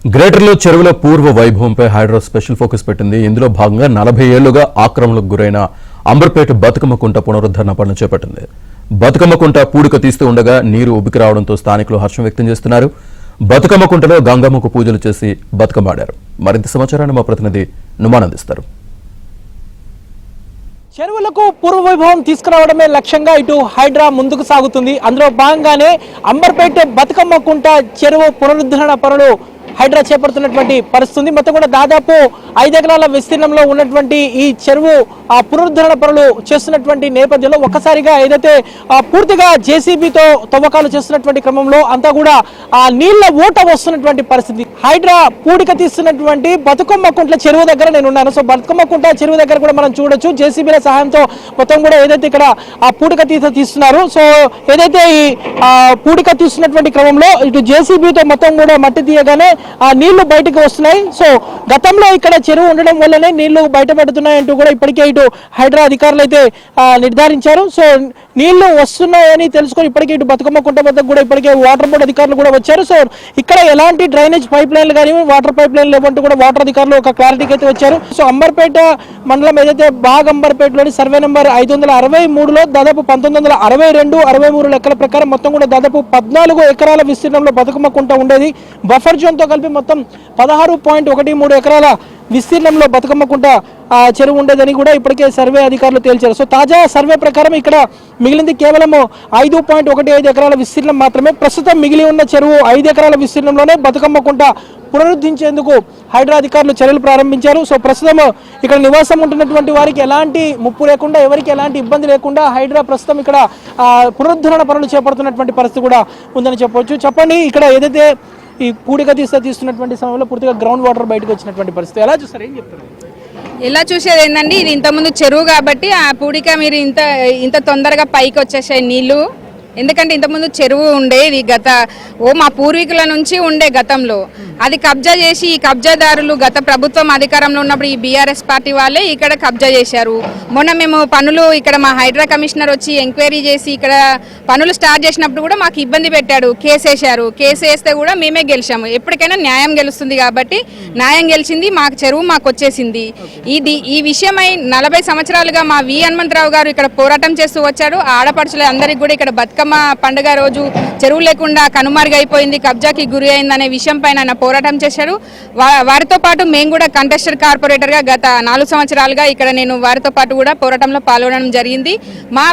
గ్రేటర్లో చెరువుల పూర్వ వైభవంపై Hydraa special focus పెట్టింది. ఇందులో భాగంగా 40 ఏళ్లుగా ఆక్రమణకు గురైన అంబర్పేట బతుకమ్మ కుంట పునరుద్ధరణ పనులు చేపట్టింది. బతుకమ్మ కుంట పూడిక తీస్తూ ఉండగా నీరు ఉబ్బికి రావడంతో స్థానికులు హర్షం వ్యక్తం చేస్తున్నారు. బతుకమ్మ కుంటలో గంగమ్మకు పూజలు చేసి బతుకమ్మ ఆడారు. మరింత సమాచారాన్ని మా ప్రతినిధి నుమాన్ అందిస్తారు. చెరువులకు పూర్వ వైభవం తీసుకురావడమే లక్ష్యంగా ఇటు హైడ్రా ముందుకు సాగుతుంది. అందులో భాగంగానే అంబర్పేట బతుకమ్మ కుంట చెరువు పునరుద్ధరణ పనులు హైడ్రా చేపడుతున్నటువంటి పరిస్థితి. మొత్తం కూడా దాదాపు 5 ఎకరాల విస్తీర్ణంలో ఉన్నటువంటి ఈ చెరువు పునరుద్ధరణ పనులు చేస్తున్నటువంటి నేపథ్యంలో ఒక్కసారిగా ఏదైతే పూర్తిగా జేసీబీతో తవ్వకాలు చేస్తున్నటువంటి క్రమంలో అంతా కూడా నీళ్ల ఊట వస్తున్నటువంటి పరిస్థితి. హైడ్రా పూడిక తీస్తున్నటువంటి బతుకమ్మ కుంట్ల చెరువు దగ్గర నేను ఉన్నాను. సో బతుకమ్మ కుంట చెరువు దగ్గర కూడా మనం చూడొచ్చు. జేసీబీల సహాయంతో మొత్తం కూడా ఏదైతే ఇక్కడ పూడిక తీస్తున్నారు. సో ఏదైతే ఈ పూడిక తీస్తున్నటువంటి క్రమంలో ఇటు జేసీబీతో మొత్తం కూడా మట్టి తీయగానే నీళ్లు బయటకు వస్తున్నాయి. సో గతంలో ఇక్కడ చెరువు ఉండడం వల్లనే నీళ్లు బయటపడుతున్నాయంటూ కూడా ఇప్పటికే ఇటు హైడ్రా అధికారులు అయితే నిర్ధారించారు. సో నీళ్లు వస్తున్నాయని తెలుసుకొని ఇప్పటికే ఇటు బతుకమ్మ కుంట వద్ద కూడా ఇప్పటికే వాటర్ బోర్డు అధికారులు కూడా వచ్చారు. సో ఇక్కడ ఎలాంటి డ్రైనేజ్ పైప్ లైన్లు కానీ వాటర్ పైప్ లైన్లు లేవంటూ కూడా వాటర్ అధికారులు ఒక క్లారిటీకి అయితే వచ్చారు. సో అంబర్పేట మండలం ఏదైతే బాగ్ అంబర్పేటలోని సర్వే నెంబర్ 563లో దాదాపు 1962, 63 లెక్కల ప్రకారం మొత్తం కూడా దాదాపు 14 ఎకరాల విస్తీర్ణంలో బతుకమ్మ కుంట ఉండేది. బఫర్ జోన్ తో కలిపి మొత్తం 16.13 ఎకరాల విస్తీర్ణంలో బతుకమ్మ కుంట చెరువు ఉండేదని కూడా ఇప్పటికే సర్వే అధికారులు తేల్చారు. సో తాజా సర్వే ప్రకారం ఇక్కడ మిగిలింది కేవలం 5.15 ఎకరాల విస్తీర్ణం మాత్రమే. ప్రస్తుతం మిగిలి ఉన్న చెరువు 5 ఎకరాల విస్తీర్ణంలోనే బతుకమ్మ కుంట పునరుద్ధరించేందుకు హైడ్రా అధికారులు చర్యలు ప్రారంభించారు. సో ప్రస్తుతం ఇక్కడ నివాసం ఉంటున్నటువంటి వారికి ఎలాంటి ముప్పు లేకుండా, ఎవరికి ఎలాంటి ఇబ్బంది లేకుండా హైడ్రా ప్రస్తుతం ఇక్కడ పునరుద్ధరణ పనులు చేపడుతున్నటువంటి పరిస్థితి కూడా ఉందని చెప్పవచ్చు. చెప్పండి, ఇక్కడ ఏదైతే ఈ పూడిక తీస్తున్నటువంటి సమయంలో పూర్తిగా గ్రౌండ్ వాటర్ బయటకు వచ్చినటువంటి పరిస్థితి ఎలా చూస్తారు, ఏం చెప్తారు? ఎలా చూసేది ఏంటండి, ఇది ఇంతకుముందు చెరువు కాబట్టి ఆ పూడిక మీరు ఇంత తొందరగా పైకి వచ్చేసాయి నీళ్లు. ఎందుకంటే ఇంతకుముందు చెరువు ఉండే, ఇది మా పూర్వీకుల నుంచి ఉండే గతంలో. అది కబ్జా చేసి ఈ కబ్జాదారులు గత ప్రభుత్వం అధికారంలో ఉన్నప్పుడు ఈ బీఆర్ఎస్ పార్టీ వాళ్ళే ఇక్కడ కబ్జా చేశారు. మొన్న మేము పనులు ఇక్కడ మా హైడ్రా కమిషనర్ వచ్చి ఎంక్వైరీ చేసి ఇక్కడ పనులు స్టార్ట్ చేసినప్పుడు కూడా మాకు ఇబ్బంది పెట్టాడు. కేసు వేశారు. కేసు వేస్తే కూడా మేమే గెలిచాము. ఎప్పటికైనా న్యాయం గెలుస్తుంది కాబట్టి న్యాయం గెలిచింది. మాకు చెరువు మాకు వచ్చేసింది. ఈ విషయమై 40 సంవత్సరాలుగా మా వి హనుమంతరావు గారు ఇక్కడ పోరాటం చేస్తూ వచ్చాడు. ఆడపడుచులు అందరికీ కూడా ఇక్కడ బతుకమ్మ పండుగ రోజు చెరువు లేకుండా కనుమరుగైపోయింది, కబ్జాకి గురి అయిందనే విషయం పైన ఆయన పోరాటం చేశారు. వారితో పాటు మేము కూడా కంటెస్టెడ్ కార్పొరేటర్గా గత 4 సంవత్సరాలుగా ఇక్కడ నేను వారితో పాటు కూడా పోరాటంలో పాల్గొనడం జరిగింది. మా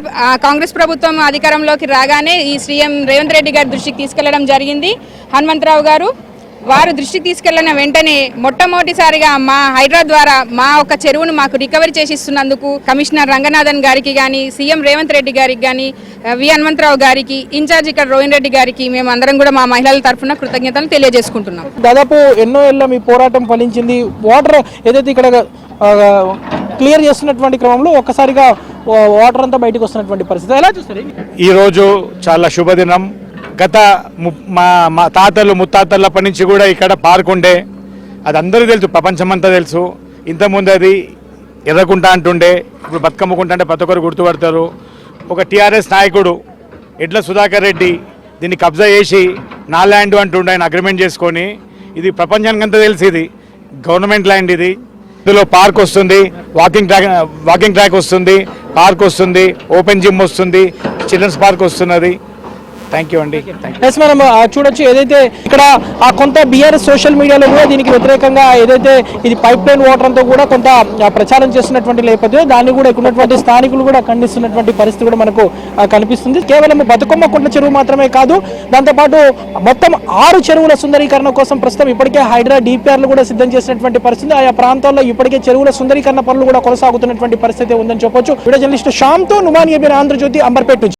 కాంగ్రెస్ ప్రభుత్వం అధికారంలోకి రాగానే ఈ సీఎం రేవంత్ రెడ్డి గారి దృష్టికి తీసుకెళ్లడం జరిగింది. హనుమంతరావు గారు వారు దృష్టికి తీసుకెళ్లిన వెంటనే మొట్టమొదటిసారిగా మా హైడ్రా ద్వారా మా ఒక చెరువును మాకు రికవరీ చేసిస్తున్నందుకు కమిషనర్ రంగనాథన్ గారికి కానీ, సీఎం రేవంత్ రెడ్డి గారికి కానీ, వి హనుమంతరావు గారికి, ఇన్ఛార్జ్ ఇక్కడ రోహిన్ రెడ్డి గారికి మేము అందరం కూడా మా మహిళల తరఫున కృతజ్ఞతలు తెలియజేసుకుంటున్నాం. దాదాపు ఎన్నో ఏళ్ళ మీ పోరాటం ఫలించింది. వాటర్ ఏదైతే ఇక్కడ క్లియర్ చేస్తున్నటువంటి క్రమంలో ఒక్కసారిగా వాటర్ అంతా బయటకు వస్తున్నటువంటి పరిస్థితి ఎలా చూస్తారు? ఈరోజు చాలా శుభదినం. గత మా తాతలు ముత్తాతలప్పటి నుంచి కూడా ఇక్కడ పార్క్ ఉండే, అది అందరూ తెలుసు, ప్రపంచమంతా తెలుసు. ఇంతకుముందు అది ఎర్రకుంట అంటుండే, ఇప్పుడు బతుకమ్మ కుంట అంటే ప్రతి ఒక్కరు గుర్తుపడతారు. ఒక టీఆర్ఎస్ నాయకుడు ఎడ్ల సుధాకర్ రెడ్డి దీన్ని కబ్జా చేసి నా ల్యాండ్ అంటుండే, ఆయన అగ్రిమెంట్ చేసుకొని. ఇది ప్రపంచానికంతా తెలుసు, ఇది గవర్నమెంట్ ల్యాండ్. ఇది ఇందులో పార్క్ వస్తుంది, వాకింగ్ ట్రాక్ వస్తుంది, పార్క్ వస్తుంది, ఓపెన్ జిమ్ వస్తుంది, చిల్డ్రన్స్ పార్క్ వస్తున్నది. థ్యాంక్ యూ అండి. మనం చూడొచ్చు ఏదైతే ఇక్కడ కొంత బీఆర్ఎస్ సోషల్ మీడియాలో కూడా దీనికి వ్యతిరేకంగా ఏదైతే ఇది పైప్ లైన్ వాటర్ అంతా కూడా కొంత ప్రచారం చేస్తున్నటువంటి నేపథ్యం, దాన్ని కూడా ఇక్కడ ఉన్నటువంటి స్థానికులు కూడా ఖండిస్తున్నటువంటి పరిస్థితి కూడా మనకు కనిపిస్తుంది. కేవలం బతుకమ్మ కుంట చెరువు మాత్రమే కాదు, దాంతోపాటు మొత్తం 6 చెరువుల సుందరీకరణ కోసం ప్రస్తుతం ఇప్పటికే హైడ్రా డిపిఆర్లు కూడా సిద్ధం చేసినటువంటి పరిస్థితి. ఆయా ప్రాంతాల్లో ఇప్పటికే చెరువుల సుందరీకరణ పనులు కూడా కొనసాగుతున్నటువంటి పరిస్థితి ఉందని చెప్పొచ్చు. వీడియో జర్నలిస్ట్ శ్యామ్తో నుమాన్, ఏబిఎన్ ఆంధ్రజ్యోతి, అంబర్పేట.